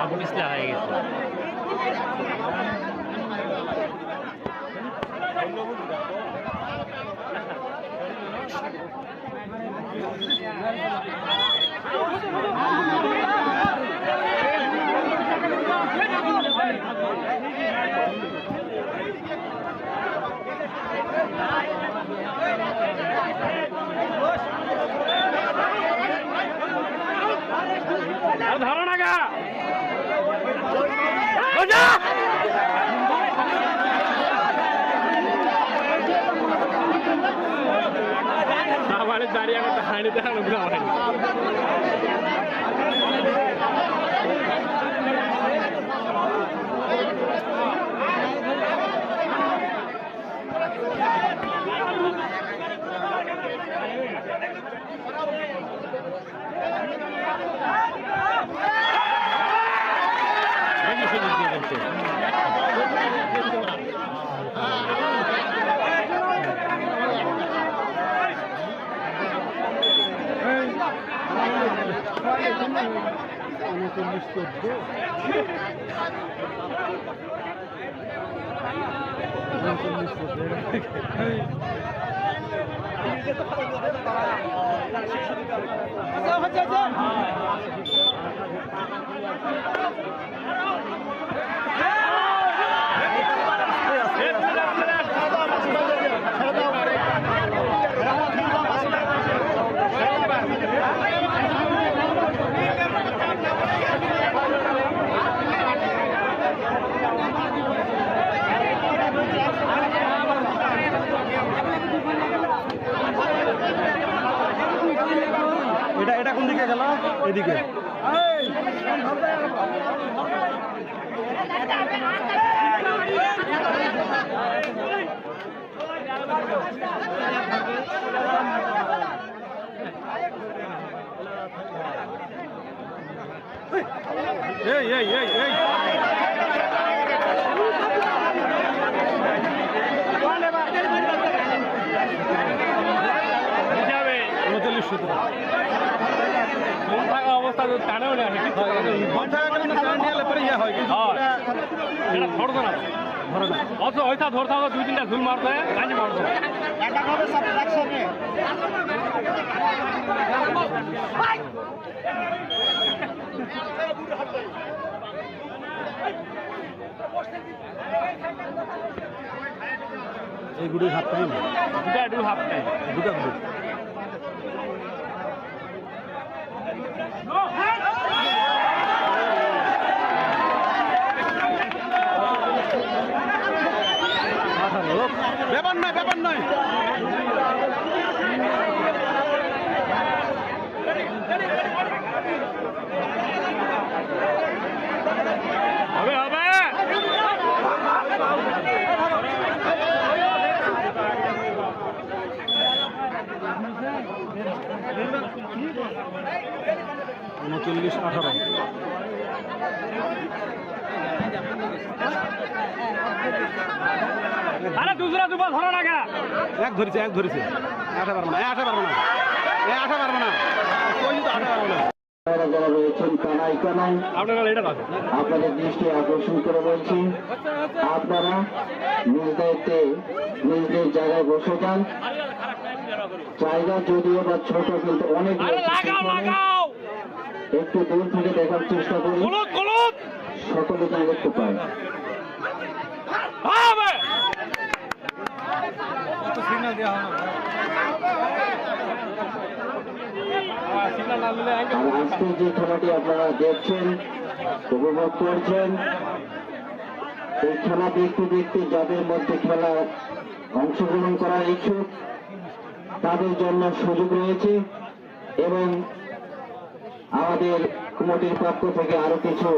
আগুন ইসলা হয়ে গেছে। ধরো না গা বাড়ির দাঁড়িয়ে একটা হাঁড়ি দেখানো এটা কোন দিকে গেল? এদিকে। এই এই এই এই অবস্থা টানেও না ধরতো না অত হয়তো ধরতে হবে 2-3টা ঝুল মারতে গাঁজি মারতো এই গুড়ি হাফ টাইম দুটা হাফ টাইম দুটা গ্রুপ ব্যাপার নয় ব্যাপার নয় হবে হবে উনচল্লিশ 18 আরে দুসরা দুবার ধরো না গা এক ধরেছে আটা পারবো না আটা পারবো না আটা পারবো না কই তো আটা পারবো না যারা রয়েছেন কানাই কানাই আপনাদের দৃষ্টি আকর্ষণ করে বলছি আপনারা নিজ দায়িত্বে নিজের জায়গায় বসে যান জায়গা যদিও বা ছোট কিন্তু অনেক একটু দূর থেকে দেখার চেষ্টা করি সকলে যেন দেখতে পায় আজকে যে খেলাটি আপনারা দেখছেন, উপভোগ করছেন, এই খেলা দেখতে দেখতে যাদের মধ্যে খেলা অংশগ্রহণ করার ইচ্ছুক তাদের জন্য সুযোগ রয়েছে এবং আমাদের কমিটির পক্ষ থেকে আরো কিছু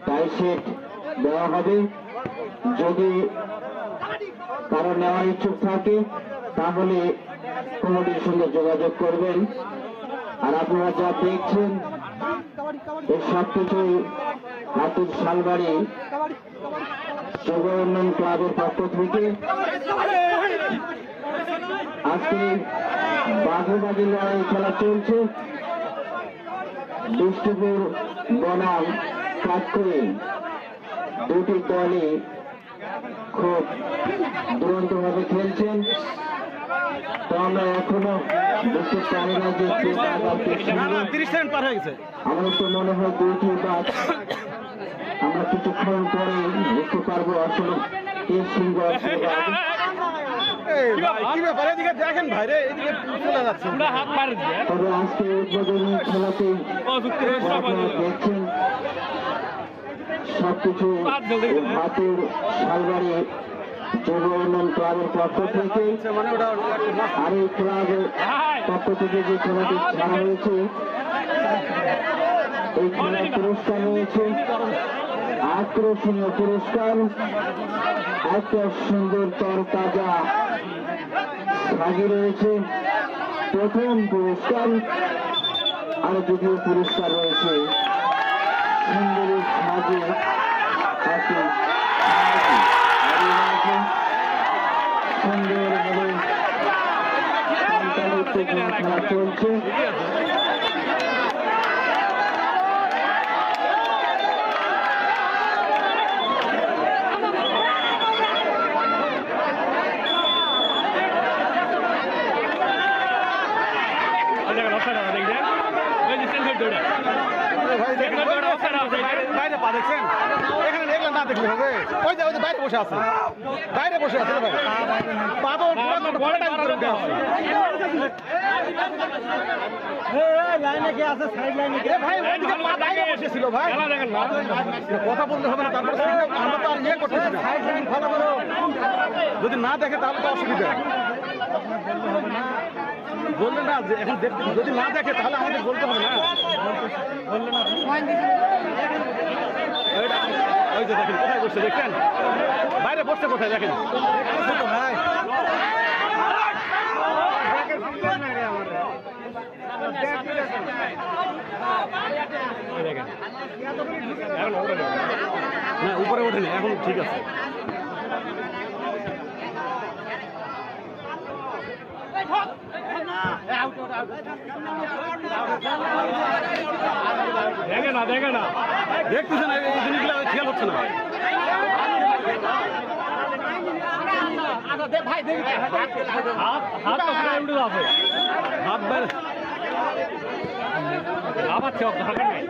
টাই সেট দেওয়া হবে। যদি কারো নেওয়ার ইচ্ছুক থাকে তাহলে কমিটির সঙ্গে যোগাযোগ করবেন। আর আপনারা যা দেখছেন এই সবকিছুই হাতির শালবাড়ি যুব উন্নয়ন ক্লাবের পক্ষ থেকে। আজকে বাঘে লড়াই খেলা চলছে বিষ্ণুপুর বনাম কাঠকুড়ি, দুটি দলই খুব দুরন্ত ভাবে খেলছেন। তো আমরা এখনো বুঝতে পারি না যে আমার তো মনে হয় দুইটি বাঘ আমরা কিছুক্ষণ পরে বুঝতে পারবো আসলে কে সিংহ আছে। তবে আজকে উদ্বোধনী খেলাতে দেখছেন সবকিছু হাতের শালবাড়ি যুব উন্নয়ন ক্লাবের পক্ষ থেকে। আর এই ক্লাবের পক্ষ থেকে যে খেলাটি ছাড়া হয়েছে এই খেলার পুরস্কার রয়েছে আকর্ষণীয় পুরস্কার, একটা সুন্দর তরতাজা সাজি রয়েছে প্রথম পুরস্কার, আর দ্বিতীয় পুরস্কার রয়েছে সুন্দরী সাজে সুন্দরভাবে সঞ্চালিত খেলা চলছে। বাইরে পা দেখছেন, এখানে দেখলে না দেখলে হবে। ওই যে বাইরে বসে আছে, বাইরে বসে আছে ভাই, পা তো লাইনে কে আছে, সাইড লাইনে কে ভাই, ওইদিকে পা বাইরে বসেছিল ভাই, কথা বলতে হবে না। তারপর আমরা তো আর ইয়ে করতেছি না, সাইড লাইন ফলো করো। যদি না দেখে তাহলে তো অসুবিধা, বললে না যে এখন যদি না দেখে তাহলে আমাদের বলতে হবে না, বললে না। ওই যে দেখেন কোথায় বসছে, দেখছেন বাইরে বসছে কোথায় দেখেন ভাই। না উপরে ওঠেনি, এখন ঠিক আছে। দেখে না দেখতেছে না, এই জিনিসগুলো খেয়াল হচ্ছে না। হাত বাইরে আবার চোখ দরকার নেই,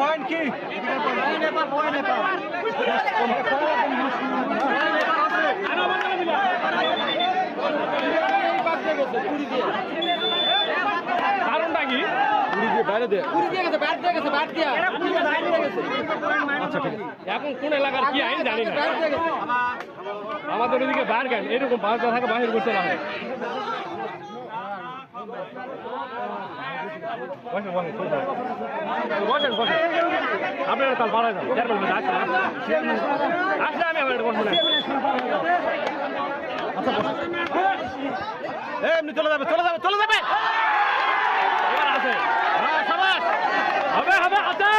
পয়েন্ট কি কারণটা কি? বাইরে দিয়ে আচ্ছা ঠিক আছে। এখন কোন এলাকার কি আইন জানি না, আমাদের ওদিকে বাইরে গেল এরকম বাসটা থাকে বাহির করতে না হয়। বসেন বসেন, আপনারা তাহলে বাড়াই যান, আসলে আমি বসবো। আচ্ছা এমনি চলে যাবে চলে যাবে চলে যাবে, এবার আছে। হবে হবে আছে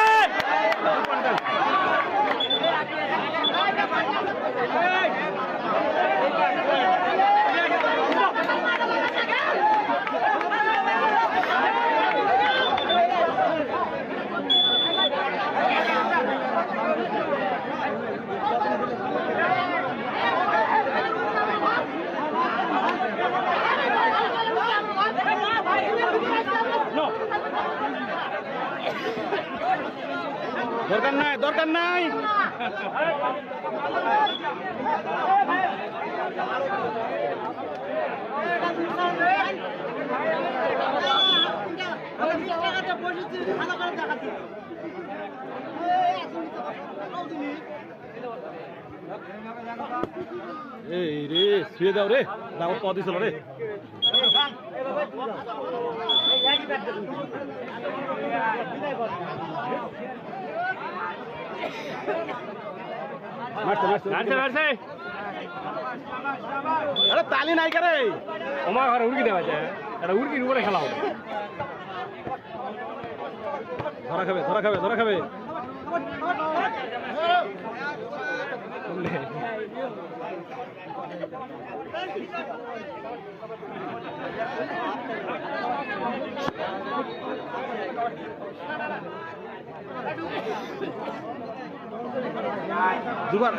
দরকার নাই দরকার নাই এই রে শুয়ে দাও রে দাও পদ দিছিল রে আরে তালি নাই কে রে আমার ঘরে উড়কি দেওয়া যায় এটা উড়কির উপরে খেলা হবে ধরা খাবে ধরা খাবে ধরা খাবে দুবার